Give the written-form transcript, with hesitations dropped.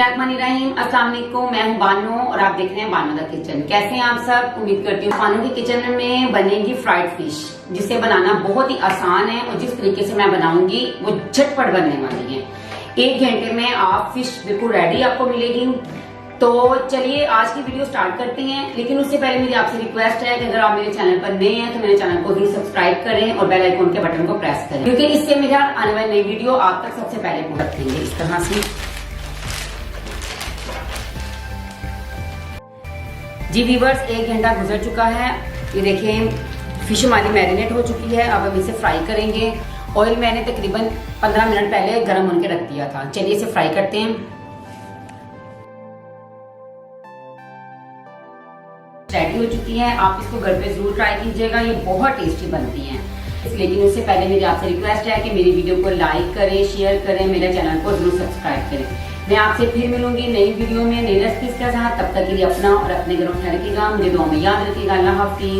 बिस्मिल्लाहिर्रहमानिर्रहीम। अस्सलाम वालेकुम, मैं हूं बानो और आप देख रहे हैं बानो द किचन। कैसे हैं आप सब? उम्मीद करती हूँ। बानो की किचन में बनेगी फ्राइड फिश, जिसे बनाना बहुत ही आसान है और जिस तरीके से मैं बनाऊंगी वो झटपट बनने वाली है। 1 घंटे में आप फिश बिल्कुल रेडी आपको मिलेगी। तो चलिए आज की वीडियो स्टार्ट करते हैं, लेकिन उससे पहले मेरी आपसे रिक्वेस्ट है कि अगर आप मेरे चैनल पर नए हैं तो मेरे चैनल को जरूर सब्सक्राइब करें और बेल आइकन के बटन को प्रेस करें, क्योंकि इससे मेरा आने वाली नई वीडियो आप तक सबसे पहले पहुंच रखेंगे। इस तरह से जी व्यूअर्स, 1 घंटा गुजर चुका है। ये देखें फिश हमारी मैरिनेट हो चुकी है। अब हम इसे फ्राई करेंगे। ऑयल मैंने तकरीबन 15 मिनट पहले गर्म होने के रख दिया था। चलिए इसे फ्राई करते हैं। रेडी हो चुकी है। आप इसको घर पे जरूर ट्राई कीजिएगा, ये बहुत टेस्टी बनती हैं। लेकिन उससे पहले मेरी आपसे रिक्वेस्ट है कि मेरी वीडियो को लाइक करें, शेयर करें, मेरे चैनल को जरूर सब्सक्राइब करें। मैं आपसे फिर मिलूंगी नई वीडियो में नई रेसिपीज के साथ। तब तक के लिए अपना और अपने घरों में ख्याल रखिएगा। मुझे दुआ में याद रखिएगा। अल्लाह हाफिज।